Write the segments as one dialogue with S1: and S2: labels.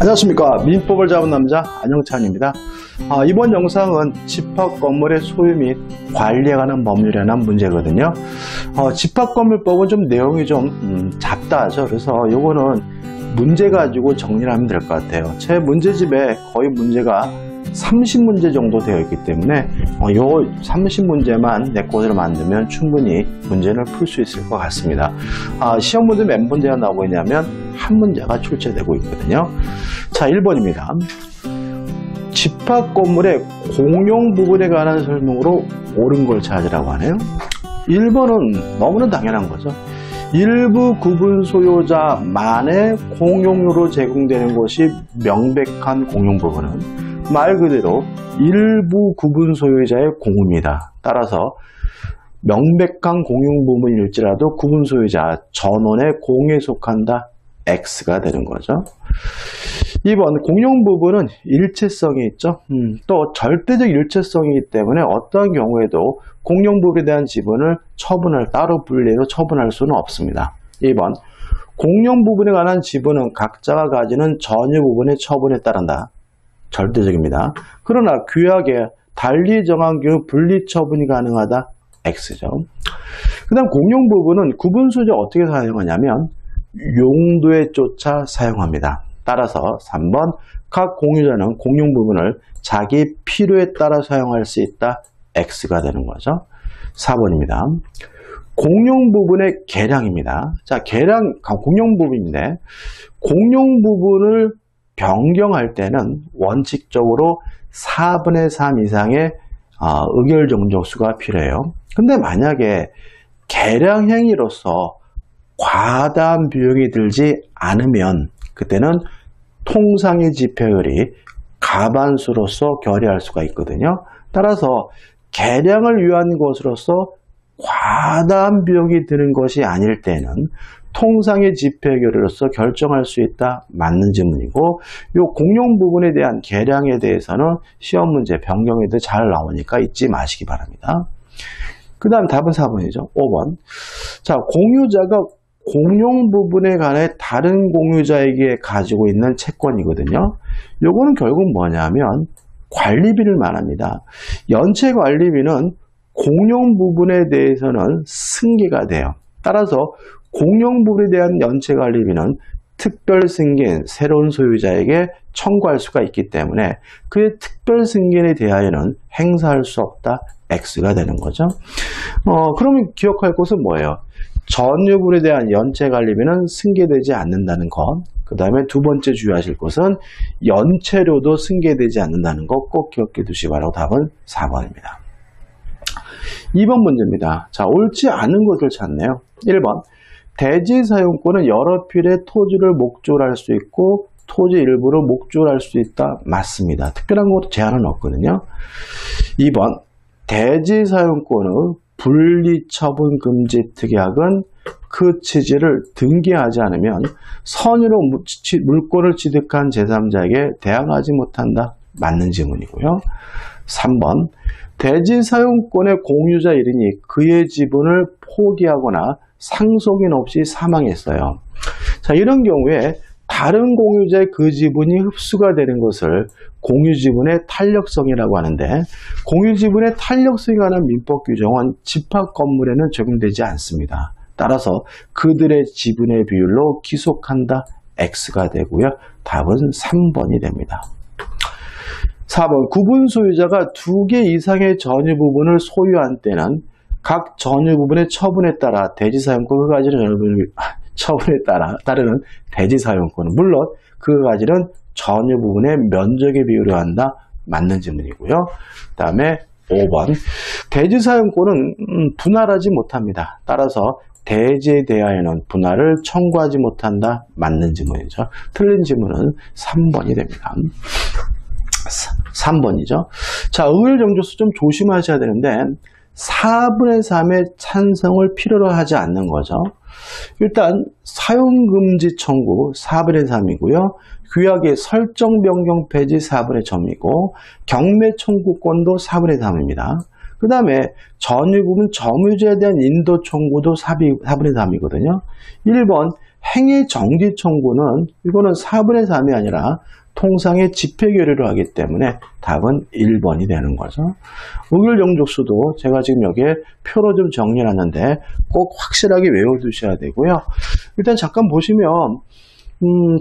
S1: 안녕하십니까. 민법을 잡은 남자 안영찬입니다. 이번 영상은 집합 건물의 소유 및 관리에 관한 법률에 관한 문제거든요. 집합 건물법은 좀 내용이 좀 잡다 하죠. 그래서 요거는 문제 가지고 정리를 하면 될 것 같아요. 제 문제집에 거의 문제가 30문제 정도 되어 있기 때문에 요 30문제만 내 것으로 만들면 충분히 문제를 풀 수 있을 것 같습니다. 시험 문제 몇 문제가 나오고 있냐면 한 문제가 출제되고 있거든요. 자, 1번입니다. 집합 건물의 공용 부분에 관한 설명으로 옳은 걸 찾으라고 하네요. 1번은 너무나 당연한 거죠. 일부 구분 소유자만의 공용으로 제공되는 것이 명백한 공용 부분은 말 그대로 일부 구분 소유자의 공유입니다. 따라서 명백한 공용 부분일지라도 구분 소유자 전원의 공에 속한다. X가 되는 거죠. 2번 공용 부분은 일체성이 있죠. 또 절대적 일체성이기 때문에 어떠한 경우에도 공용 부분에 대한 지분을 따로 분리해서 처분할 수는 없습니다. 2번 공용 부분에 관한 지분은 각자가 가지는 전유 부분의 처분에 따른다. 절대적입니다. 그러나 규약에 달리 정한 경우 분리 처분이 가능하다. X죠. 그 다음 공용 부분은 구분 소유자 어떻게 사용하냐면 용도에 쫓아 사용합니다. 따라서 3번 각 공유자는 공용 부분을 자기 필요에 따라 사용할 수 있다. X가 되는 거죠. 4번입니다. 공용 부분의 계량입니다. 자, 공용 부분인데 공용 부분을 변경할 때는 원칙적으로 4분의 3 이상의 의결 정족수가 필요해요. 근데 만약에 계량 행위로서 과다한 비용이 들지 않으면 그때는 통상의 집행율이 가반수로서 결의할 수가 있거든요. 따라서 계량을 위한 것으로서 과다한 비용이 드는 것이 아닐 때는 통상의 집행율로서 결정할 수 있다. 맞는 질문이고 이 공용 부분에 대한 계량에 대해서는 시험 문제 변경에도 잘 나오니까 잊지 마시기 바랍니다. 그 다음 답은 4번이죠. 5번. 자, 공유자가 공용 부분에 관해 다른 공유자에게 가지고 있는 채권이거든요. 요거는 결국 뭐냐면 관리비를 말합니다. 연체 관리비는 공용 부분에 대해서는 승계가 돼요. 따라서 공용 부분에 대한 연체 관리비는 특별 승계인 새로운 소유자에게 청구할 수가 있기 때문에 그의 특별 승계에 대하여는 행사할 수 없다. X가 되는 거죠. 그러면 기억할 것은 뭐예요? 전유분에 대한 연체 관리비는 승계되지 않는다는 것. 그 다음에 두 번째 주의하실 것은 연체료도 승계되지 않는다는 것 꼭 기억해 두시기 바라고 답은 4번입니다. 2번 문제입니다. 자, 옳지 않은 것을 찾네요. 1번. 대지 사용권은 여러 필의 토지를 목조를 할 수 있고 토지 일부를 목조를 할 수 있다. 맞습니다. 특별한 것도 제한은 없거든요. 2번. 대지 사용권의 분리처분 금지 특약은 그 취지를 등기하지 않으면 선의로 물권을 취득한 제3자에게 대항하지 못한다. 맞는 질문이고요. 3번. 대지 사용권의 공유자 1인이 그의 지분을 포기하거나 상속인 없이 사망했어요. 자, 이런 경우에 다른 공유자의 그 지분이 흡수가 되는 것을 공유지분의 탄력성이라고 하는데 공유지분의 탄력성에 관한 민법 규정은 집합 건물에는 적용되지 않습니다. 따라서 그들의 지분의 비율로 기속한다. X가 되고요. 답은 3번이 됩니다. 4번 구분 소유자가 2개 이상의 전유 부분을 소유한 때는 각 전유 부분의 처분에 따라 대지 사용권 그 가지는 처분에 따르는 대지 사용권은 물론 그 가지는 전유 부분의 면적에 비율을 한다. 맞는 질문이고요. 그 다음에 5번 대지 사용권은 분할하지 못합니다. 따라서 대지에 대하여는 분할을 청구하지 못한다. 맞는 질문이죠. 틀린 질문은 3번이 됩니다. 3번이죠. 자, 의결 정족수 좀 조심하셔야 되는데 4분의 3의 찬성을 필요로 하지 않는 거죠. 일단 사용금지 청구 4분의 3이고요. 규약의 설정 변경 폐지 4분의 1이고 경매 청구권도 4분의 3입니다. 그 다음에 전유 부분 점유자에 대한 인도 청구도 4분의 3이거든요. 1번 행위 정지 청구는 이거는 4분의 3이 아니라 통상의 집회 결의로 하기 때문에 답은 1번이 되는 거죠. 의결 정족수도 제가 지금 여기에 표로 좀 정리해놨는데 꼭 확실하게 외워두셔야 되고요. 일단 잠깐 보시면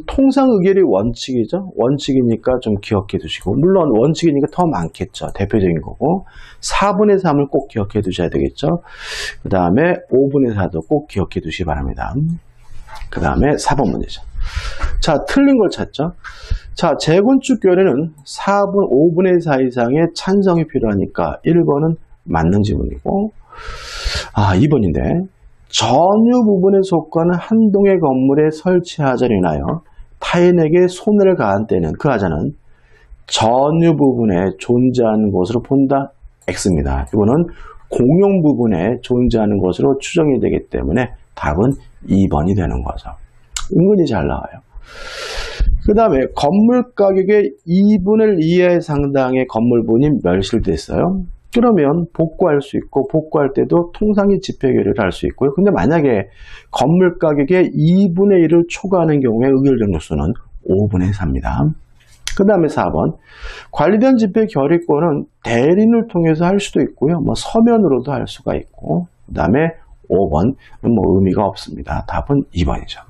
S1: 통상 의결이 원칙이죠. 원칙이니까 좀 기억해 두시고, 물론 원칙이니까 더 많겠죠. 대표적인 거고 4분의 3을 꼭 기억해 두셔야 되겠죠. 그 다음에 5분의 4도 꼭 기억해 두시기 바랍니다. 그 다음에 4번 문제죠. 자, 틀린 걸 찾죠. 자, 재건축 결의는 4분, 5분의 4 이상의 찬성이 필요하니까 1번은 맞는 지문이고, 2번인데 전유 부분에 속하는 한 동의 건물에 설치하자로 인하여 타인에게 손해를 가한 때는 그 하자는 전유 부분에 존재하는 것으로 본다. X입니다. 이거는 공용 부분에 존재하는 것으로 추정이 되기 때문에 답은 2번이 되는 거죠. 은근히 잘 나와요. 그 다음에 건물 가격의 2분의 2의 상당의 건물분이 멸실됐어요. 그러면 복구할 수 있고, 복구할 때도 통상의 집회 결의를 할 수 있고요. 근데 만약에 건물 가격의 2분의 1을 초과하는 경우에 의결 정족수는 5분의 4입니다. 그 다음에 4번. 관리된 집회 결의권은 대리인을 통해서 할 수도 있고요. 서면으로도 할 수가 있고, 그 다음에 5번은 의미가 없습니다. 답은 2번이죠.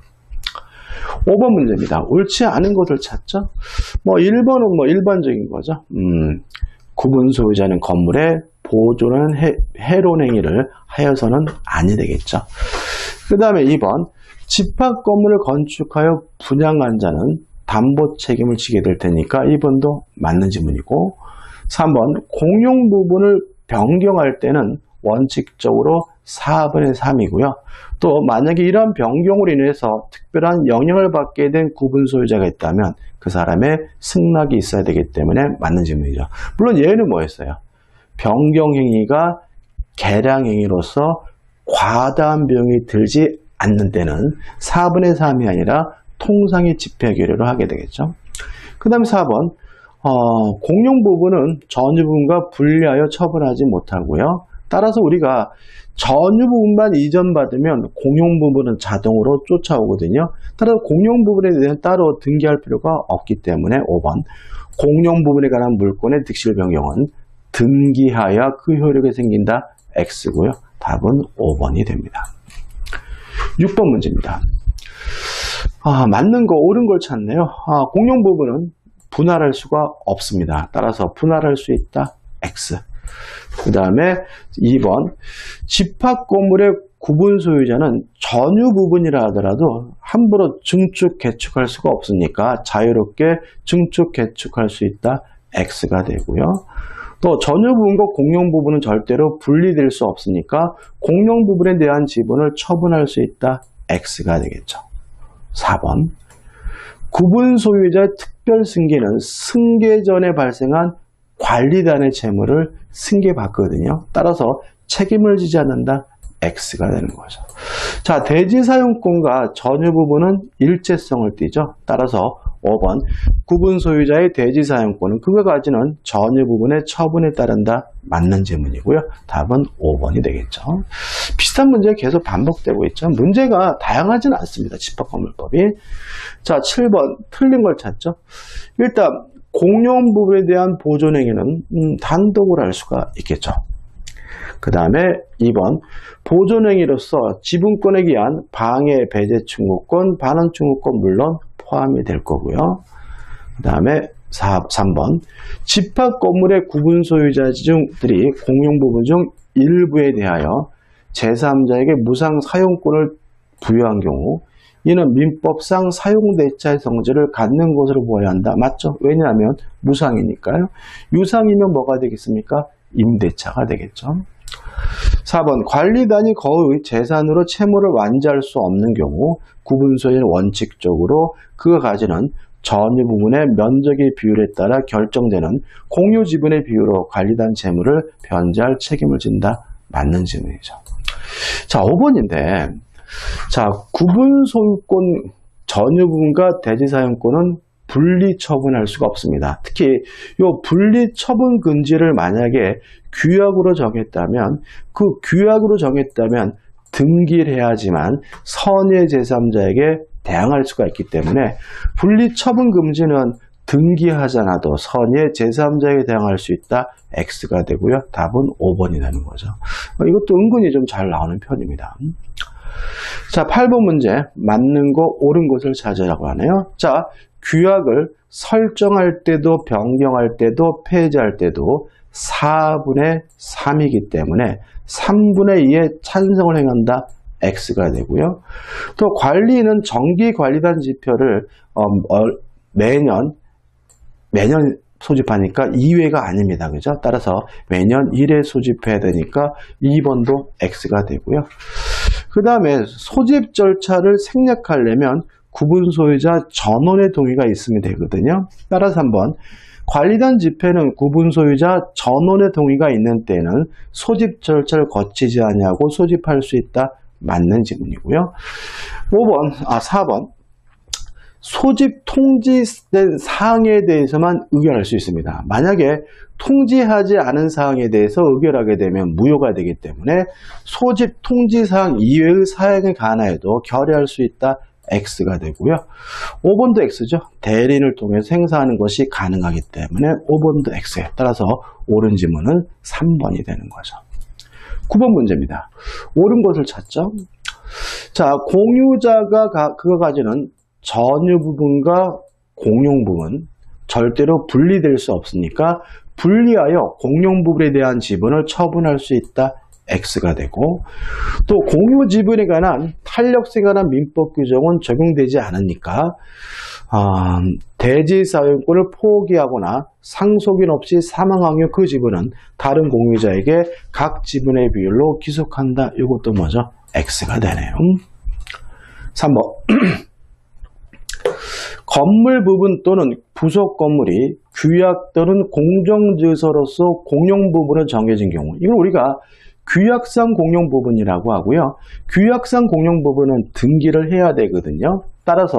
S1: 5번 문제입니다. 옳지 않은 것을 찾죠. 1번은 일반적인 거죠. 구분 소유자는 건물에 보존은 해로운 행위를 하여서는 아니 되겠죠. 그 다음에 2번. 집합 건물을 건축하여 분양한 자는 담보 책임을 지게 될 테니까 2번도 맞는 지문이고, 3번. 공용 부분을 변경할 때는 원칙적으로 4분의 3이고요. 또 만약에 이러한 변경으로 인해서 특별한 영향을 받게 된 구분 소유자가 있다면 그 사람의 승낙이 있어야 되기 때문에 맞는 질문이죠. 물론 얘는 뭐였어요? 변경 행위가 개량 행위로서 과다한 비용이 들지 않는 때는 4분의 3이 아니라 통상의 집회 결의로 하게 되겠죠. 그 다음에 4번. 공용 부분은 전유 부분과 분리하여 처분하지 못하고요. 따라서 우리가 전유 부분만 이전받으면 공용 부분은 자동으로 쫓아오거든요. 따라서 공용 부분에 대해서 따로 등기할 필요가 없기 때문에 5번. 공용 부분에 관한 물권의 득실 변경은 등기하여 그 효력이 생긴다. X고요. 답은 5번이 됩니다. 6번 문제입니다. 맞는 거, 옳은 걸 찾네요. 공용 부분은 분할할 수가 없습니다. 따라서 분할할 수 있다. X. 그 다음에 2번. 집합 건물의 구분 소유자는 전유 부분이라 하더라도 함부로 증축, 개축할 수가 없으니까 자유롭게 증축, 개축할 수 있다. X가 되고요. 또 전유 부분과 공용 부분은 절대로 분리될 수 없으니까 공용 부분에 대한 지분을 처분할 수 있다. X가 되겠죠. 4번. 구분 소유자의 특별 승계는 승계 전에 발생한 관리단의 재물을 승계받거든요. 따라서 책임을 지지 않는다. X가 되는 거죠. 자, 대지 사용권과 전유 부분은 일체성을 띠죠. 따라서 5번. 구분 소유자의 대지 사용권은 그가 가지는 전유 부분의 처분에 따른다. 맞는 질문이고요. 답은 5번이 되겠죠. 비슷한 문제가 계속 반복되고 있죠. 문제가 다양하지는 않습니다. 집합건물법이. 자, 7번. 틀린 걸 찾죠. 일단 공용 부분에 대한 보존행위는 단독으로 할 수가 있겠죠. 그 다음에 2번. 보존행위로서 지분권에 기한 방해, 배제 충고권, 반환 충고권 물론 포함이 될 거고요. 그 다음에 3번. 집합 건물의 구분 소유자들이 공용 부분 중 일부에 대하여 제3자에게 무상 사용권을 부여한 경우 이는 민법상 사용대차의 성질을 갖는 것으로 보아야 한다. 맞죠? 왜냐하면 무상이니까요. 유상이면 뭐가 되겠습니까? 임대차가 되겠죠. 4번. 관리단이 거의 재산으로 채무를 완지할 수 없는 경우 구분 소유는 원칙적으로 그가 가지는 전유 부분의 면적의 비율에 따라 결정되는 공유 지분의 비율로 관리단 채무를 변제할 책임을 진다. 맞는 질문이죠. 자, 5번인데 자, 구분 소유권 전유 부분과 대지 사용권은 분리 처분할 수가 없습니다. 특히 이 분리 처분 금지를 만약에 규약으로 정했다면 그 규약으로 정했다면 등기해야지만 선의 제3자에게 대항할 수가 있기 때문에 분리처분 금지는 등기하지 않아도 선의 제3자에게 대항할 수 있다. X가 되고요. 답은 5번이 되는 거죠. 이것도 은근히 좀 잘 나오는 편입니다. 자, 8번 문제. 맞는 거, 옳은 것을 찾으라고 하네요. 자, 규약을 설정할 때도 변경할 때도 폐지할 때도 4분의 3이기 때문에 3분의 2의 찬성을 행한다. X가 되고요. 또 관리는 정기관리단 지표를 매년 소집하니까 2회가 아닙니다. 그죠? 따라서 매년 1회 소집해야 되니까 2번도 X가 되고요. 그 다음에 소집 절차를 생략하려면 구분 소유자 전원의 동의가 있으면 되거든요. 따라서 한번 관리단 집회는 구분 소유자 전원의 동의가 있는 때는 소집 절차를 거치지 않냐고 소집할 수 있다. 맞는 지문이고요. 4번. 소집 통지된 사항에 대해서만 의결할 수 있습니다. 만약에 통지하지 않은 사항에 대해서 의결하게 되면 무효가 되기 때문에 소집 통지 사항 이외의 사항에 관하여도 결의할 수 있다. X가 되고요. 5번도 X죠. 대리인을 통해서 행사하는 것이 가능하기 때문에 5번도 X에 따라서 옳은 지문은 3번이 되는 거죠. 9번 문제입니다. 옳은 것을 찾죠. 자, 공유자가 그가 가지는 전유 부분과 공용 부분 절대로 분리될 수 없으니까 분리하여 공용 부분에 대한 지분을 처분할 수 있다. X가 되고 또 공유 지분에 관한 탄력성에 관한 민법 규정은 적용되지 않으니까 대지 사용권을 포기하거나 상속인 없이 사망하면 그 지분은 다른 공유자에게 각 지분의 비율로 귀속한다. 이것도 뭐죠? X가 되네요. 3번. 건물 부분 또는 부속 건물이 규약 또는 공정증서로서 공용 부분을 정해진 경우 이걸 우리가 규약상 공용 부분이라고 하고요. 규약상 공용 부분은 등기를 해야 되거든요. 따라서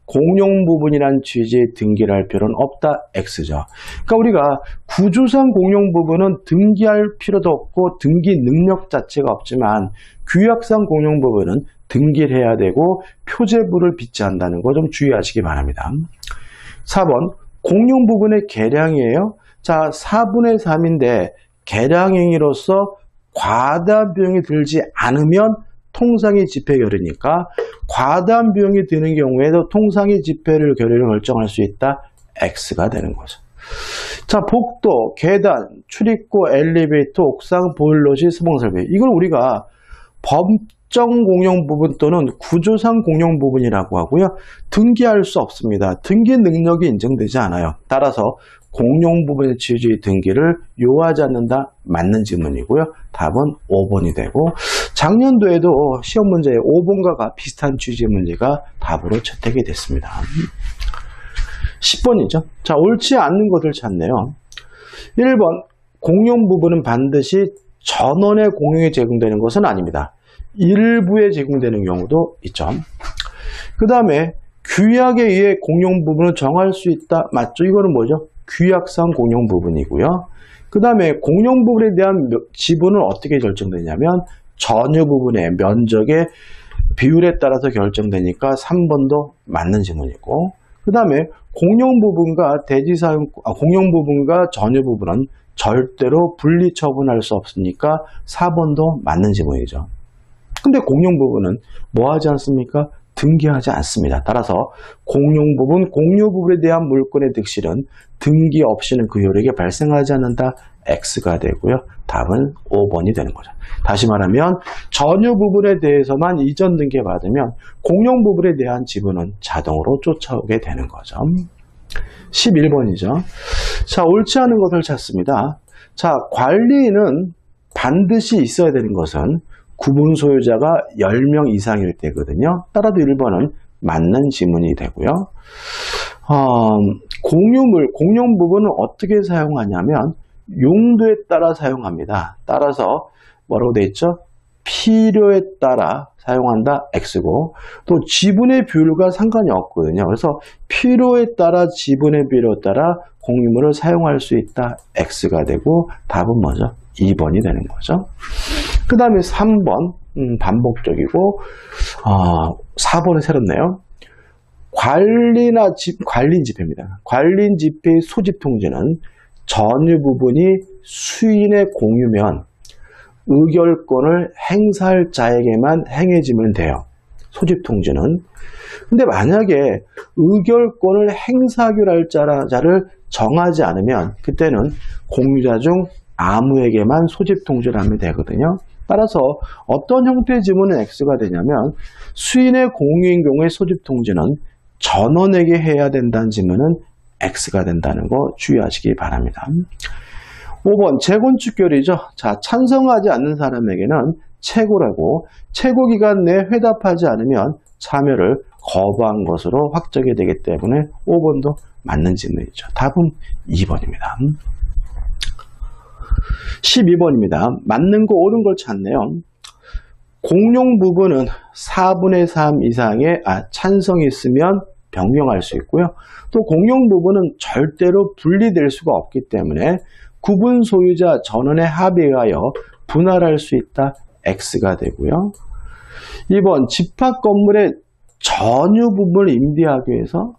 S1: 공용 부분이란 취지의 등기를 할 필요는 없다. X죠. 그러니까 우리가 구조상 공용 부분은 등기할 필요도 없고 등기 능력 자체가 없지만 규약상 공용 부분은 등기를 해야 되고 표제부를 빚지한다는 거 좀 주의하시기 바랍니다. 4번 공용 부분의 계량이에요. 자, 4분의 3인데 계량행위로서 과다한 비용이 들지 않으면 통상의 집회 결의니까 과다한 비용이 드는 경우에도 통상의 집회를 결의를 결정할 수 있다. X가 되는 거죠. 자, 복도, 계단, 출입구, 엘리베이터, 옥상, 보일러실, 수봉설비 이걸 우리가 법정 공용 부분 또는 구조상 공용 부분이라고 하고요. 등기할 수 없습니다. 등기 능력이 인정되지 않아요. 따라서 공용 부분의 취지의 등기를 요하지 않는다. 맞는 지문이고요. 답은 5번이 되고 작년도에도 시험 문제에 5번과 비슷한 취지의 문제가 답으로 채택이 됐습니다. 10번이죠. 자, 옳지 않는 것을 찾네요. 1번 공용 부분은 반드시 전원의 공용에 제공되는 것은 아닙니다. 일부에 제공되는 경우도 있죠. 그 다음에 규약에 의해 공용 부분을 정할 수 있다. 맞죠? 이거는 뭐죠? 규약상 공용 부분이고요. 그 다음에 공용 부분에 대한 지분은 어떻게 결정되냐면 전유 부분의 면적의 비율에 따라서 결정되니까 3번도 맞는 지문이고 그 다음에 공용 부분과 공용 부분과 전유 부분은 절대로 분리 처분할 수 없으니까 4번도 맞는 지문이죠. 근데 공용 부분은 뭐 하지 않습니까? 등기하지 않습니다. 따라서 공용 부분, 공유 부분에 대한 물권의 득실은 등기 없이는 그 효력이 발생하지 않는다. X가 되고요. 답은 5번이 되는 거죠. 다시 말하면 전유 부분에 대해서만 이전 등기 받으면 공용 부분에 대한 지분은 자동으로 쫓아오게 되는 거죠. 11번이죠. 자, 옳지 않은 것을 찾습니다. 자, 관리인은 반드시 있어야 되는 것은 구분 소유자가 10명 이상일 때거든요. 따라도 1번은 맞는 지문이 되고요. 공용 부분은 어떻게 사용하냐면 용도에 따라 사용합니다. 따라서 뭐라고 되어 있죠? 필요에 따라 사용한다. X고 또 지분의 비율과 상관이 없거든요. 그래서 필요에 따라 지분의 비율에 따라 공유물을 사용할 수 있다. X가 되고 답은 뭐죠? 2번이 되는 거죠. 그 다음에 3번 반복적이고 4번은 새롭네요. 관리인 지폐입니다. 관리인 지폐의 소집 통지는 전유 부분이 수인의 공유면 의결권을 행사할 자에게만 행해지면 돼요. 소집 통지는. 근데 만약에 의결권을 행사하기로 할 자를 정하지 않으면 그때는 공유자 중 아무에게만 소집 통지를 하면 되거든요. 따라서 어떤 형태의 지문은 X가 되냐면 수인의 공유인 경우에 소집 통지는 전원에게 해야 된다는 지문은 X가 된다는 거 주의하시기 바랍니다. 5번 재건축결의죠. 자, 찬성하지 않는 사람에게는 최고라고 최고 기간 내에 회답하지 않으면 참여를 거부한 것으로 확정이 되기 때문에 5번도 맞는 질문이죠. 답은 2번입니다. 12번입니다. 맞는 거 옳은 걸 찾네요. 공용 부분은 4분의 3 이상의 찬성이 있으면 변경할 수 있고요. 또 공용 부분은 절대로 분리될 수가 없기 때문에 구분 소유자 전원의 합의에 의하여 분할할 수 있다. X가 되고요. 2번 집합 건물의 전유 부분을 임대하기 위해서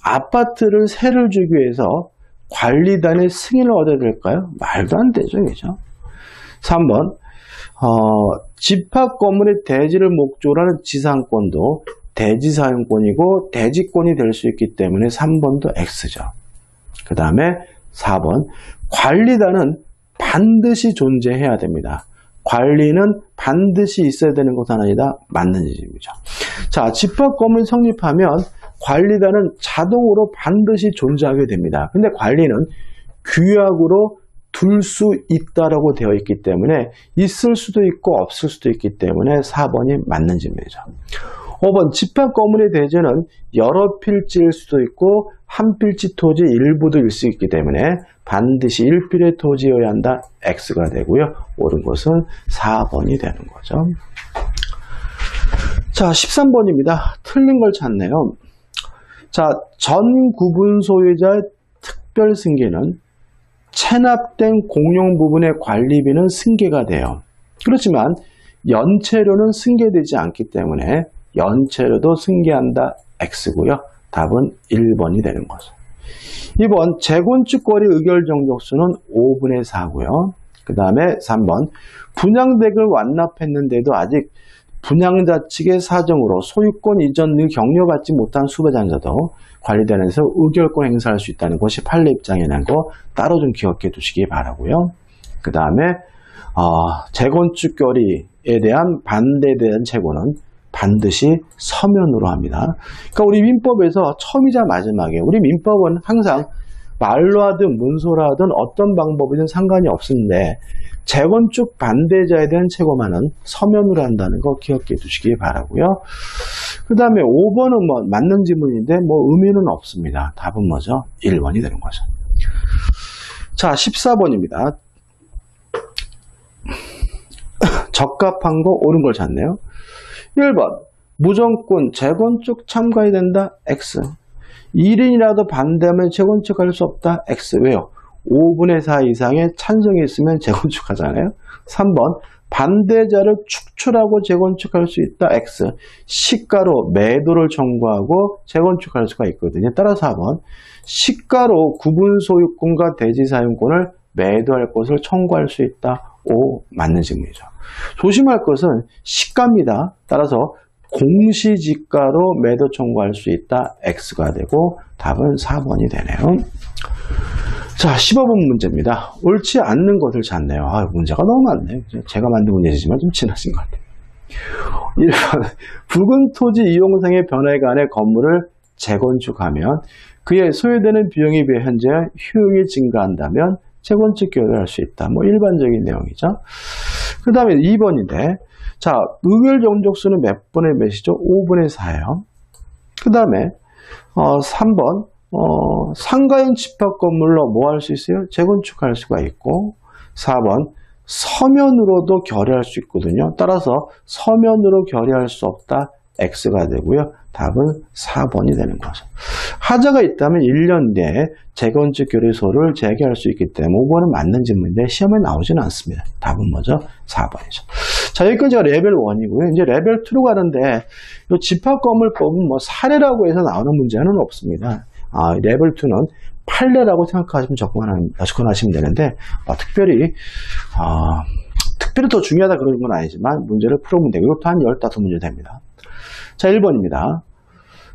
S1: 아파트를 세를 주기 위해서 관리단의 승인을 얻어야 될까요? 말도 안 되죠. 그죠? 3번 집합 건물의 대지를 목적으로 하는 지상권도 대지 사용권이고 대지권이 될 수 있기 때문에 3번도 X죠. 그 다음에 4번 관리단은 반드시 존재해야 됩니다. 관리는 반드시 있어야 되는 것은 아니다. 맞는 지점이죠. 자, 집합 건물이 성립하면 관리단은 자동으로 반드시 존재하게 됩니다. 근데 관리는 규약으로 둘 수 있다라고 되어 있기 때문에 있을 수도 있고 없을 수도 있기 때문에 4번이 맞는 질문이죠. 5번 집합 건물의 대지는 여러 필지일 수도 있고 한 필지 토지 일부도 일 수 있기 때문에 반드시 1필의 토지여야 한다. X가 되고요. 옳은 것은 4번이 되는 거죠. 자, 13번입니다. 틀린 걸 찾네요. 자, 전 구분 소유자의 특별 승계는 체납된 공용 부분의 관리비는 승계가 돼요. 그렇지만 연체료는 승계되지 않기 때문에 연체료도 승계한다. X고요. 답은 1번이 되는 거죠. 2번 재건축거리 의결 정족수는 5분의 4고요. 그 다음에 3번 분양대금을 완납했는데도 아직 분양자 측의 사정으로 소유권 이전 등 격려받지 못한 수배자도 관리단에서 의결권 행사할 수 있다는 것이 판례 입장에 난 거 따로 좀 기억해 두시기 바라고요. 그 다음에 재건축결의에 대한 반대에 대한 최고는 반드시 서면으로 합니다. 그러니까 우리 민법에서 처음이자 마지막에 우리 민법은 항상 말로 하든 문서로 하든 어떤 방법이든 상관이 없는데 재건축 반대자에 대한 최고만은 서면으로 한다는 거 기억해 두시기 바라고요. 그 다음에 5번은 맞는 지문인데 의미는 없습니다. 답은 뭐죠? 1번이 되는 거죠. 자, 14번입니다. 적합한 거 옳은 걸 찾네요. 1번 무정권 재건축 참가해야 된다. X 1인이라도 반대하면 재건축할 수 없다. X 왜요? 5분의 4 이상의 찬성이 있으면 재건축하잖아요. 3번 반대자를 축출하고 재건축할 수 있다. X 시가로 매도를 청구하고 재건축할 수가 있거든요. 따라서 4번 시가로 구분 소유권과 대지 사용권을 매도할 것을 청구할 수 있다. O 맞는 질문이죠. 조심할 것은 시가입니다. 따라서 공시지가로 매도 청구할 수 있다. X가 되고 답은 4번이 되네요. 자, 15번 문제입니다. 옳지 않는 것을 찾네요. 문제가 너무 많네요. 제가 만든 문제지만 좀 지나친 것 같아요. 1번 붉은 토지 이용상의 변화에 관해 건물을 재건축하면 그에 소요되는 비용에 비해 현재 효용이 증가한다면 재건축 결의를 할 수 있다. 일반적인 내용이죠. 그 다음에 2번인데, 자, 의결 정족수는 몇 분의 몇이죠? 5분의 4예요. 그 다음에 3번, 상가인 집합 건물로 뭐 할 수 있어요? 재건축할 수가 있고, 4번, 서면으로도 결의할 수 있거든요. 따라서 서면으로 결의할 수 없다. X가 되고요. 답은 4번이 되는 거죠. 하자가 있다면 1년 내에 재건축 교리소를 재개할 수 있기 때문에 5번은 맞는 질문인데 시험에 나오지는 않습니다. 답은 뭐죠? 4번이죠. 자, 여기까지가 레벨 1이고요. 이제 레벨 2로 가는데 이 집합건물법은 뭐 사례라고 해서 나오는 문제는 없습니다. 레벨 2는 판례라고 생각하시면 접근하시면 되는데 특별히 더 중요하다 그런 건 아니지만 문제를 풀어보면 되고 이것도 한 15문제 됩니다. 자, 1번입니다.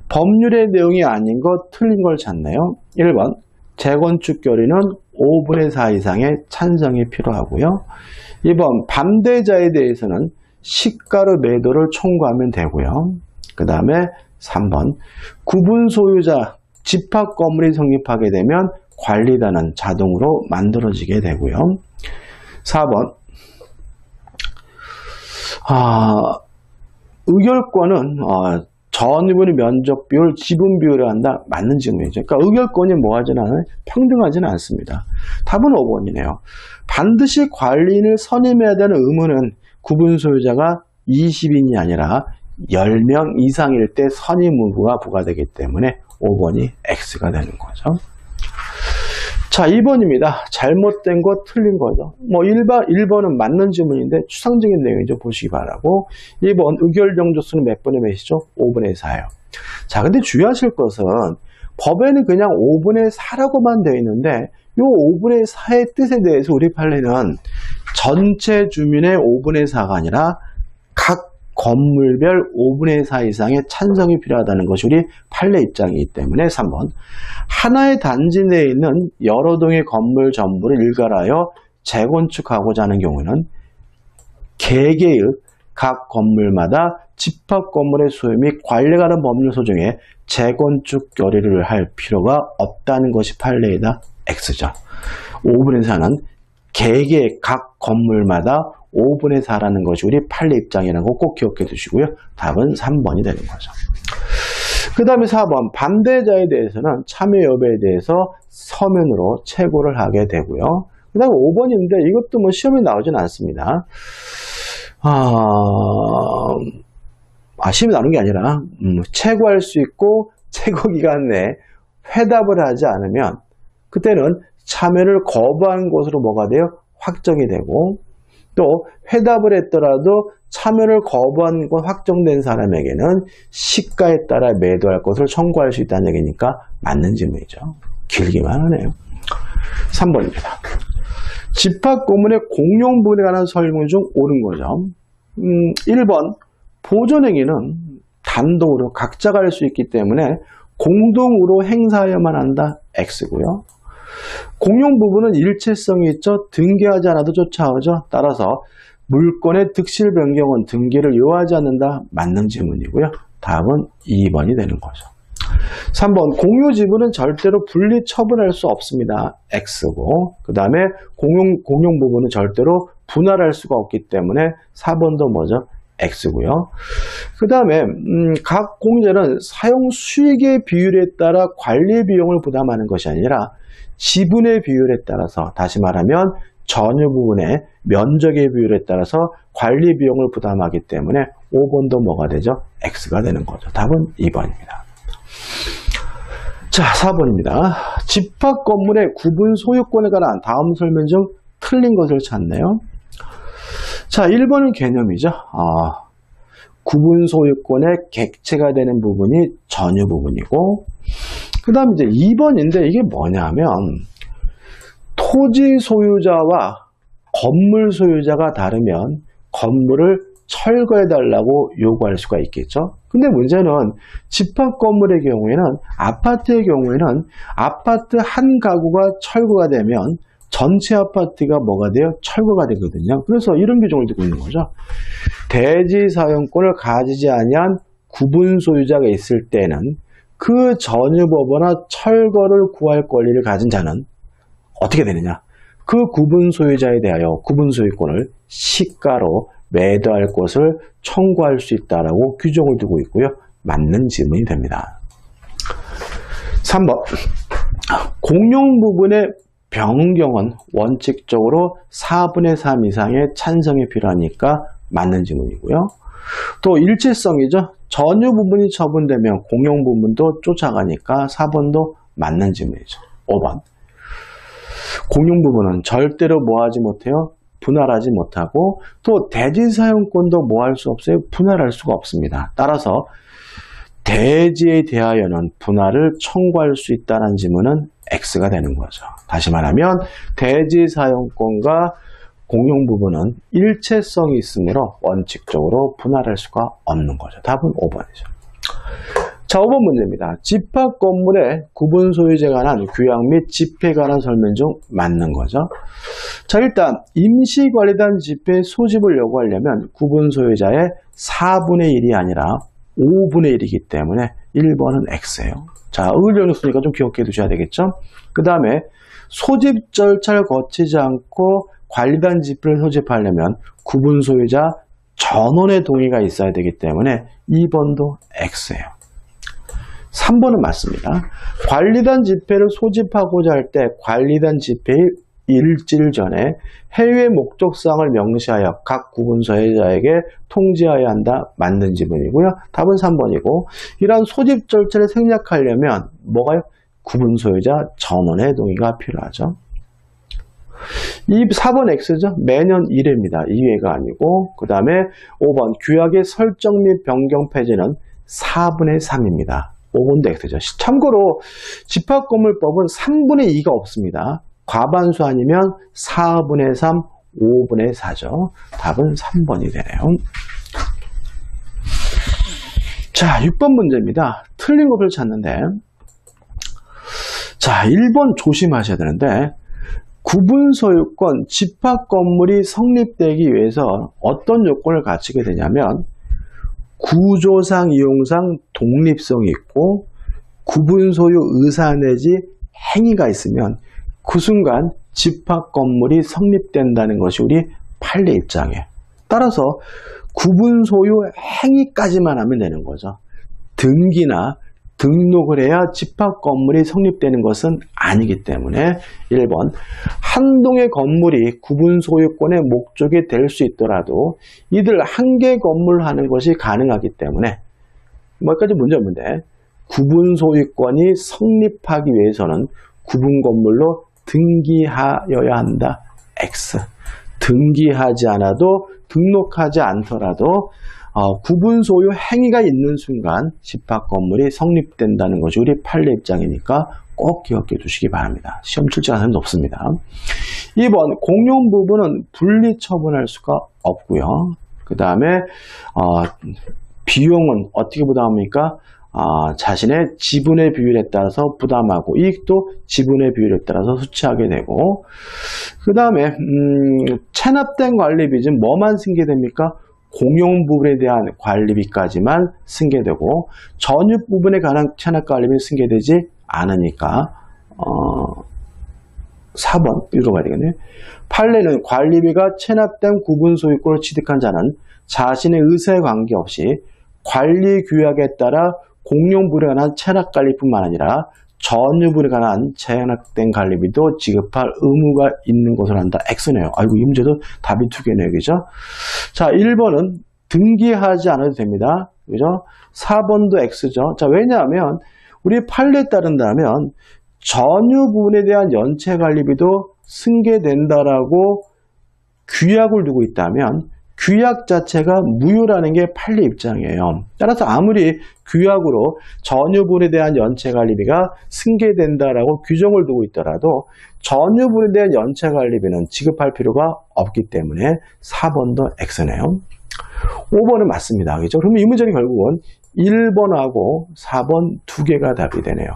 S1: 법률의 내용이 아닌 것 틀린 걸 찾네요. 1번 재건축 결의는 5분의 4 이상의 찬성이 필요하고요. 2번 반대자에 대해서는 시가로 매도를 청구하면 되고요. 그 다음에 3번 구분 소유자 집합 건물이 성립하게 되면 관리단은 자동으로 만들어지게 되고요. 4번 의결권은 전유분의 면적 비율, 지분 비율을 한다. 맞는 질문이죠. 그러니까 의결권이 뭐하진 않아요? 평등하지는 않습니다. 답은 5번이네요. 반드시 관리인을 선임해야 되는 의무는 구분 소유자가 20인이 아니라 10명 이상일 때 선임 의무가 부과되기 때문에 5번이 X가 되는 거죠. 자, 2번입니다. 잘못된 거 틀린 거죠. 1번은 맞는 질문인데 추상적인 내용이죠. 보시기 바라고. 2번 의결 정조수는 몇 분의 몇이죠? 5분의 4예요. 자, 근데 주의하실 것은 법에는 그냥 5분의 4라고만 되어 있는데 이 5분의 4의 뜻에 대해서 우리 판례는 전체 주민의 5분의 4가 아니라 각 건물별 5분의 4 이상의 찬성이 필요하다는 것이 우리 판례 입장이기 때문에 3번 하나의 단지 내에 있는 여러 동의 건물 전부를 일괄하여 재건축하고자 하는 경우에는 개개의 각 건물마다 집합 건물의 소유 및 관리에 관한 법률 소정에 재건축 결의를 할 필요가 없다는 것이 판례이다. X죠. 5분의 4는 개개의 각 건물마다 5분의 4라는 것이 우리 판례 입장이라고 꼭 기억해 두시고요. 답은 3번이 되는 거죠. 그 다음에 4번 반대자에 대해서는 참여 여부에 대해서 서면으로 체고를 하게 되고요. 그 다음에 5번인데 이것도 뭐 시험에 나오진 않습니다. 시험에 나오는 게 아니라 체고할 수 있고 체고 기간 내에 회답을 하지 않으면 그때는 참여를 거부한 것으로 뭐가 돼요? 확정이 되고 또 회답을 했더라도 참여를 거부한 것 확정된 사람에게는 시가에 따라 매도할 것을 청구할 수 있다는 얘기니까 맞는 질문이죠. 길기만 하네요. 3번입니다. 집합 건물의 공용 부분에 관한 설명 중 옳은 거죠. 1번 보존행위는 단독으로 각자가 할 수 있기 때문에 공동으로 행사해야만 한다. X고요. 공용 부분은 일체성이 있죠. 등기하지 않아도 쫓아오죠. 따라서 물권의 득실 변경은 등기를 요하지 않는다. 맞는 질문이고요. 답은 2번이 되는 거죠. 3번 공유 지분은 절대로 분리 처분할 수 없습니다. X고 그 다음에 공용 부분은 절대로 분할할 수가 없기 때문에 4번도 뭐죠? X고요. 그 다음에 각 공제는 사용 수익의 비율에 따라 관리 비용을 부담하는 것이 아니라 지분의 비율에 따라서 다시 말하면 전유 부분의 면적의 비율에 따라서 관리 비용을 부담하기 때문에 5번도 뭐가 되죠? X가 되는 거죠. 답은 2번입니다. 자, 4번입니다. 집합 건물의 구분 소유권에 관한 다음 설명 중 틀린 것을 찾네요. 자, 1번은 개념이죠. 구분 소유권의 객체가 되는 부분이 전유 부분이고 그 다음 이제 2번인데 이게 뭐냐면 토지 소유자와 건물 소유자가 다르면 건물을 철거해 달라고 요구할 수가 있겠죠. 근데 문제는 집합 건물의 경우에는 아파트의 경우에는 아파트 한 가구가 철거가 되면 전체 아파트가 뭐가 돼요? 철거가 되거든요. 그래서 이런 규정을 두고 있는 거죠. 대지 사용권을 가지지 아니한 구분 소유자가 있을 때는 그 전유법원이나 철거를 구할 권리를 가진 자는 어떻게 되느냐? 그 구분 소유자에 대하여 구분 소유권을 시가로 매도할 것을 청구할 수 있다라고 규정을 두고 있고요. 맞는 질문이 됩니다. 3번 공용 부분의 변경은 원칙적으로 4분의 3 이상의 찬성이 필요하니까 맞는 질문이고요. 또 일체성이죠. 전유 부분이 처분되면 공용 부분도 쫓아가니까 4번도 맞는 질문이죠. 5번. 공용 부분은 절대로 뭐하지 못해요? 분할하지 못하고 또 대지 사용권도 뭐할 수 없어요? 분할할 수가 없습니다. 따라서 대지에 대하여는 분할을 청구할 수 있다는 지문은 X가 되는 거죠. 다시 말하면 대지 사용권과 공용 부분은 일체성이 있으므로 원칙적으로 분할할 수가 없는 거죠. 답은 5번이죠. 자, 5번 문제입니다. 집합 건물의 구분 소유자에 관한 규약 및 집회에 관한 설명 중 맞는 거죠. 자, 일단 임시관리단 집회 소집을 요구하려면 구분 소유자의 4분의 1이 아니라 5분의 1이기 때문에 1번은 X예요. 자, 의견이었으니까 좀 기억해 두셔야 되겠죠. 그 다음에 소집 절차를 거치지 않고 관리단 집회를 소집하려면 구분 소유자 전원의 동의가 있어야 되기 때문에 2번도 X예요. 3번은 맞습니다. 관리단 집회를 소집하고자 할 때 관리단 집회의 일주일 전에 해외 목적사항을 명시하여 각 구분 소유자에게 통지하여야 한다. 맞는 지문이고요. 답은 3번이고 이러한 소집 절차를 생략하려면 뭐가요? 구분 소유자 전원의 동의가 필요하죠. 이 4번 X죠. 매년 1회입니다. 2회가 아니고 그 다음에 5번 규약의 설정 및 변경 폐지는 4분의 3입니다. 5번도 X죠. 참고로 집합건물법은 3분의 2가 없습니다. 과반수 아니면 4분의 3, 5분의 4죠. 답은 3번이 되네요. 자, 6번 문제입니다. 틀린 것을 찾는데 자, 1번 조심하셔야 되는데 구분소유권 집합건물이 성립되기 위해서 어떤 요건을 갖추게 되냐면 구조상, 이용상 독립성이 있고 구분소유 의사 내지 행위가 있으면 그 순간 집합건물이 성립된다는 것이 우리 판례 입장이에요. 따라서 구분소유 행위까지만 하면 되는 거죠. 등기나 등록을 해야 집합건물이 성립되는 것은 아니기 때문에 1번 한 동의 건물이 구분소유권의 목적이 될 수 있더라도 이들 한 개 건물 하는 것이 가능하기 때문에 뭐까지 문제 없는데 구분소유권이 성립하기 위해서는 구분건물로 등기하여야 한다. X. 등기하지 않아도 등록하지 않더라도 구분소유 행위가 있는 순간 집합건물이 성립된다는 것이 우리 판례 입장이니까 꼭 기억해 두시기 바랍니다. 시험 출제 가능성이 높습니다. 2번 공용 부분은 분리 처분할 수가 없고요. 그 다음에 비용은 어떻게 부담합니까? 자신의 지분의 비율에 따라서 부담하고 이익도 지분의 비율에 따라서 수취하게 되고 그 다음에 체납된 관리비는 뭐만 승계됩니까? 공용 부분에 대한 관리비까지만 승계되고 전유 부분에 관한 체납 관리비는 승계되지 않으니까 4번 이로 가야 되겠네요. 판례는 관리비가 체납된 구분 소유권을 취득한 자는 자신의 의사에 관계없이 관리 규약에 따라 공용 부분에 관한 체납 관리뿐만 아니라 전유 부분에 관한 체납된 관리비도 지급할 의무가 있는 것으로 한다. X네요. 아이고 이 문제도 답이 2개네요. 그죠? 자, 1번은 등기하지 않아도 됩니다. 그죠? 4번도 X죠. 자, 왜냐하면 우리 판례에 따른다면 전유 부분에 대한 연체 관리비도 승계된다라고 규약을 두고 있다면 규약 자체가 무효라는 게 판례 입장이에요. 따라서 아무리 규약으로 전유 부분에 대한 연체 관리비가 승계된다라고 규정을 두고 있더라도 전유 부분에 대한 연체 관리비는 지급할 필요가 없기 때문에 4번도 X네요. 5번은 맞습니다. 그죠? 그러면 이 문제는 결국은 1번하고 4번 2개가 답이 되네요.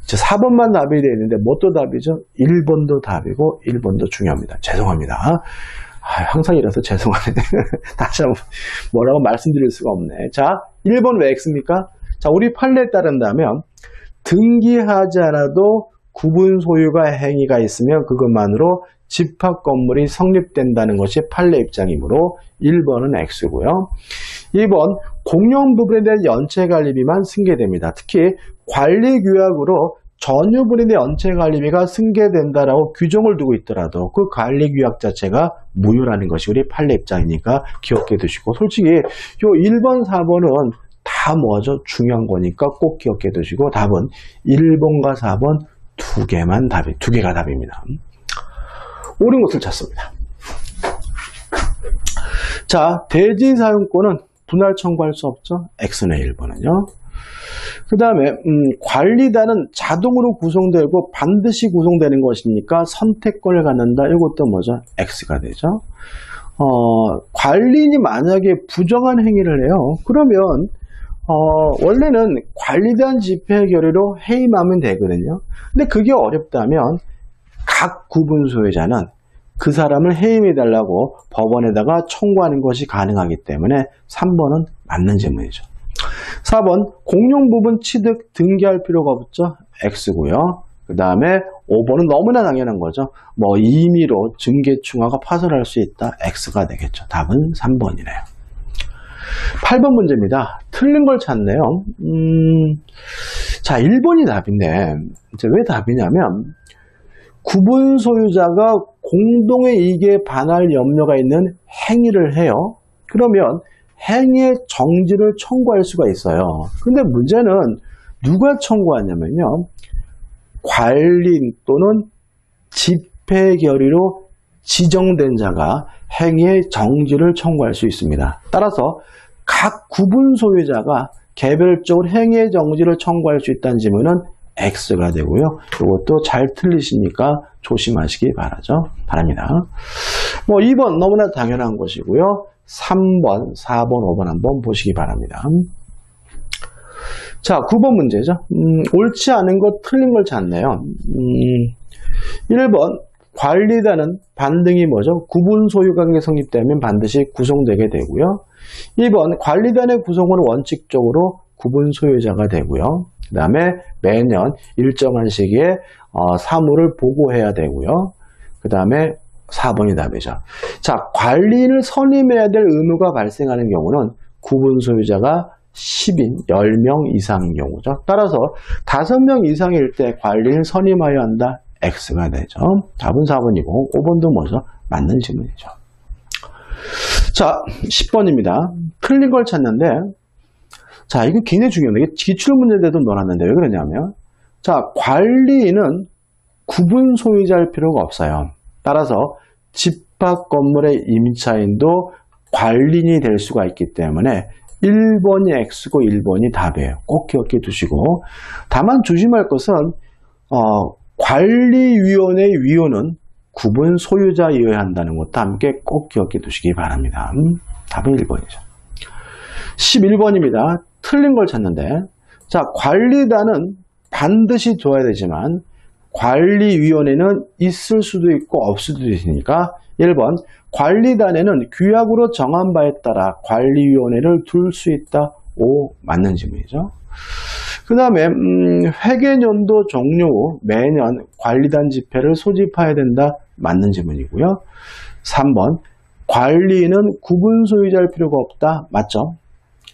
S1: 4번만 답이 되는데 뭣도 답이죠? 1번도 답이고 1번도 중요합니다. 죄송합니다. 항상 이라서 죄송하네. 다시 한번 뭐라고 말씀드릴 수가 없네. 자, 1번 왜 X입니까? 자, 우리 판례에 따른다면 등기하지 않아도 구분 소유가 행위가 있으면 그것만으로 집합 건물이 성립된다는 것이 판례 입장이므로 1번은 X고요. 2번 공용 부분에 대한 연체 관리비만 승계됩니다. 특히 관리 규약으로 전유 부분에 대한 연체 관리비가 승계된다라고 규정을 두고 있더라도 그 관리 규약 자체가 무효라는 것이 우리 판례 입장이니까 기억해 두시고 솔직히 요 1번, 4번은 다 다 뭐죠? 중요한 거니까 꼭 기억해 두시고 답은 1번과 4번 두 개가 답입니다. 옳은 것을 찾습니다. 자, 대지 사용권은 분할 청구할 수 없죠? X네 1번은요. 그 다음에 관리단은 자동으로 구성되고 반드시 구성되는 것이니까 선택권을 갖는다. 이것도 뭐죠? X가 되죠. 관리인이 만약에 부정한 행위를 해요. 그러면 원래는 관리단 집회 결의로 해임하면 되거든요. 근데 그게 어렵다면 각 구분 소유자는 그 사람을 해임해달라고 법원에다가 청구하는 것이 가능하기 때문에 3번은 맞는 질문이죠. 4번 공용 부분 취득 등기할 필요가 없죠. X고요. 그 다음에 5번은 너무나 당연한 거죠. 뭐 임의로 증계충하가 파손할 수 있다. X가 되겠죠. 답은 3번이네요. 8번 문제입니다. 틀린 걸 찾네요. 자, 1번이 답인데 이제 왜 답이냐면 구분 소유자가 공동의 이익에 반할 염려가 있는 행위를 해요. 그러면 행위의 정지를 청구할 수가 있어요. 근데 문제는 누가 청구하냐면요. 관리인 또는 집회 결의로 지정된 자가 행위의 정지를 청구할 수 있습니다. 따라서 각 구분 소유자가 개별적으로 행위의 정지를 청구할 수 있다는 질문은 X가 되고요. 이것도 잘 틀리시니까 조심하시기 바랍니다. 뭐 2번 너무나 당연한 것이고요. 3번, 4번, 5번 한번 보시기 바랍니다. 자, 9번 문제죠. 옳지 않은 것, 틀린 걸 찾네요. 1번, 관리단은 반등이 뭐죠? 구분 소유관계 성립되면 반드시 구성되게 되고요. 2번, 관리단의 구성은 원칙적으로 구분 소유자가 되고요. 그 다음에 매년 일정한 시기에 사무를 보고해야 되고요. 그 다음에 4번이 답이죠. 자, 관리인을 선임해야 될 의무가 발생하는 경우는 구분 소유자가 10인, 10명 이상인 경우죠. 따라서 5명 이상일 때 관리인을 선임하여야 한다. X가 되죠. 답은 4번이고 5번도 뭐죠? 맞는 질문이죠. 자, 10번입니다. 틀린 걸 찾는데 자, 이거 굉장히 중요해요. 이게 기출문제인데도 넣어놨는데 왜 그러냐면 자, 관리인은 구분 소유자일 필요가 없어요. 따라서 집합 건물의 임차인도 관리인이 될 수가 있기 때문에 1번이 X고 1번이 답이에요. 꼭 기억해 두시고 다만 조심할 것은 관리위원회 위원은 구분 소유자이어야 한다는 것도 함께 꼭 기억해 두시기 바랍니다. 답은 1번이죠. 11번입니다. 틀린 걸 찾는데 자, 관리단은 반드시 둬야 되지만 관리위원회는 있을 수도 있고 없을 수도 있으니까 1번 관리단에는 규약으로 정한 바에 따라 관리위원회를 둘 수 있다. 5 맞는 질문이죠. 그 다음에 회계연도 종료 후 매년 관리단 집회를 소집해야 된다. 맞는 질문이고요. 3번 관리인은 구분 소유자일 필요가 없다. 맞죠?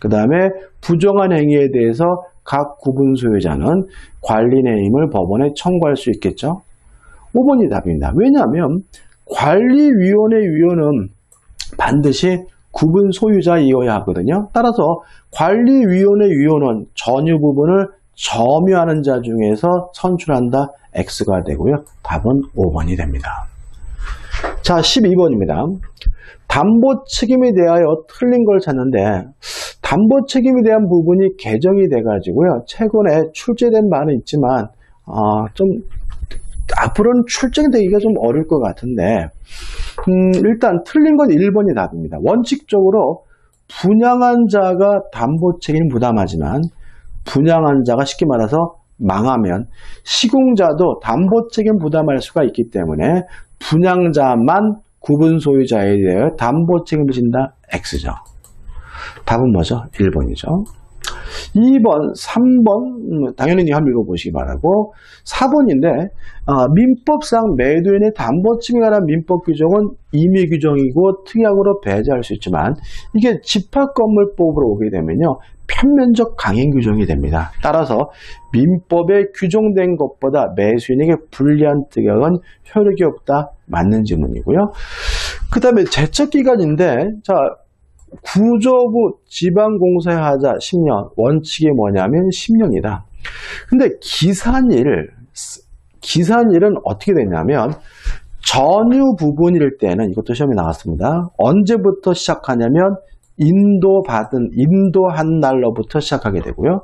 S1: 그 다음에 부정한 행위에 대해서 각 구분 소유자는 관리인의 힘을 법원에 청구할 수 있겠죠. 5번이 답입니다. 왜냐하면 관리위원회 위원은 반드시 구분 소유자이어야 하거든요. 따라서 관리위원회 위원은 전유 부분을 점유하는 자 중에서 선출한다. X가 되고요. 답은 5번이 됩니다. 자, 12번입니다. 담보 책임에 대하여 틀린 걸 찾는데 담보 책임에 대한 부분이 개정이 돼가지고요. 최근에 출제된 바는 있지만 좀 앞으로는 출제되기가 좀 어려울 것 같은데 일단 틀린 건 1번이 답입니다. 원칙적으로 분양한 자가 담보 책임을 부담하지만 분양한 자가 쉽게 말해서 망하면 시공자도 담보 책임 부담할 수가 있기 때문에 분양자만 구분 소유자에 대해 담보 책임을 진다. X죠. 답은 뭐죠? 1번이죠. 2번, 3번 당연히 한번 읽어보시기 바라고 4번인데 민법상 매도인의 담보 책임에 관한 민법 규정은 임의 규정이고 특약으로 배제할 수 있지만 이게 집합건물법으로 오게 되면요. 편면적 강행 규정이 됩니다. 따라서 민법에 규정된 것보다 매수인에게 불리한 특약은 효력이 없다. 맞는 질문이고요. 그 다음에 제척기간인데 자 구조부 지방공사하자 10년, 원칙이 뭐냐면 10년이다. 근데 기산일은 어떻게 되냐면 전유 부분일 때는 이것도 시험에 나왔습니다. 언제부터 시작하냐면 인도한 날로부터 시작하게 되고요.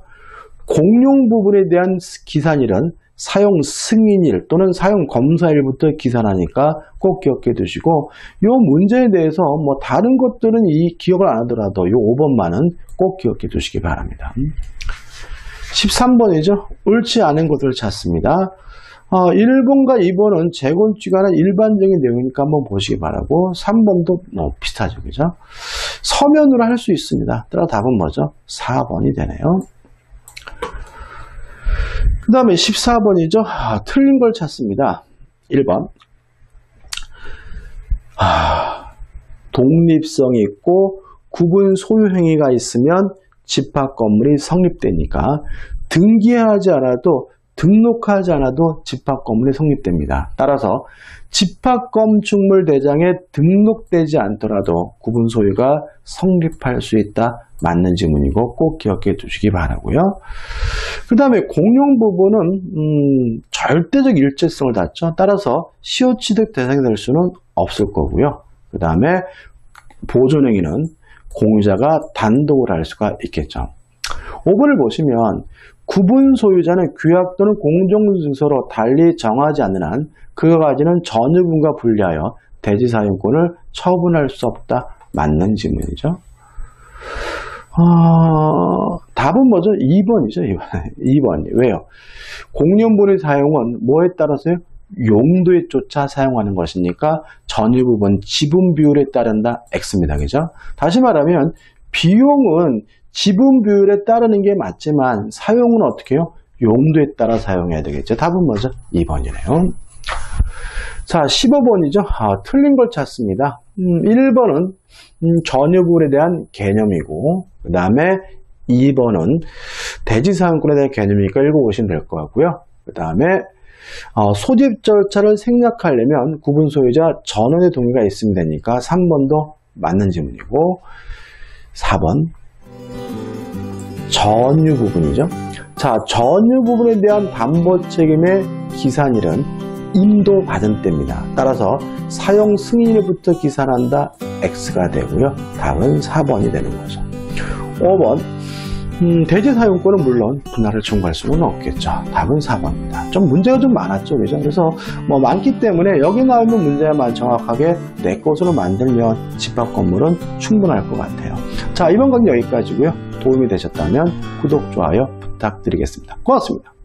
S1: 공용 부분에 대한 기산일은 사용 승인일 또는 사용 검사일부터 기산하니까 꼭 기억해 두시고, 이 문제에 대해서 뭐 다른 것들은 이 기억을 안 하더라도 이 5번만은 꼭 기억해 두시기 바랍니다. 13번이죠. 옳지 않은 것을 찾습니다. 1번과 2번은 재건축에 관한 일반적인 내용이니까 한번 보시기 바라고, 3번도 뭐 비슷하죠. 그죠? 서면으로 할 수 있습니다. 따라 답은 뭐죠? 4번이 되네요. 그 다음에 14번이죠. 틀린 걸 찾습니다. 1번. 독립성이 있고 구분 소유 행위가 있으면 집합 건물이 성립되니까 등기하지 않아도 등록하지 않아도 집합 건물이 성립됩니다. 따라서 집합 건축물 대장에 등록되지 않더라도 구분 소유가 성립할 수 있다. 맞는 지문이고 꼭 기억해 두시기 바라고요. 그 다음에 공용 부분은 절대적 일체성을 닫죠. 따라서 시효 취득 대상이 될 수는 없을 거고요. 그 다음에 보존행위는 공유자가 단독으로 할 수가 있겠죠. 5번을 보시면 구분 소유자는 규약 또는 공정증서로 달리 정하지 않는 한 그가 가지는 전유분과 분리하여 대지 사용권을 처분할 수 없다. 맞는 지문이죠. 답은 뭐죠? 2번이죠. 2번. 왜요? 공용분의 사용은 뭐에 따라서요? 용도에 쫓아 사용하는 것이니까 전유 부분 지분 비율에 따른다. X입니다. 그죠? 다시 말하면 비용은 지분 비율에 따르는 게 맞지만 사용은 어떻게 해요? 용도에 따라 사용해야 되겠죠. 답은 뭐죠? 2번이네요. 자, 15번이죠. 틀린 걸 찾습니다. 1번은 전유 부분에 대한 개념이고, 그 다음에 2번은 대지 사용권에 대한 개념이니까 읽어보시면 될 것 같고요. 그 다음에 소집 절차를 생략하려면 구분 소유자 전원의 동의가 있으면 되니까 3번도 맞는 질문이고, 4번 전유 부분이죠. 자, 전유 부분에 대한 담보 책임의 기산일은 인도받은 때입니다. 따라서 사용 승인일부터 기산한다. X가 되고요. 답은 4번이 되는 거죠. 5번 대지 사용권은 물론 분할을 청구할 수는 없겠죠. 답은 4번입니다. 좀 문제가 좀 많았죠. 그죠? 그래서 뭐 많기 때문에 여기 나오는 문제만 정확하게 내 것으로 만들면 집합 건물은 충분할 것 같아요. 자, 이번 강의 여기까지고요. 도움이 되셨다면 구독, 좋아요 부탁드리겠습니다. 고맙습니다.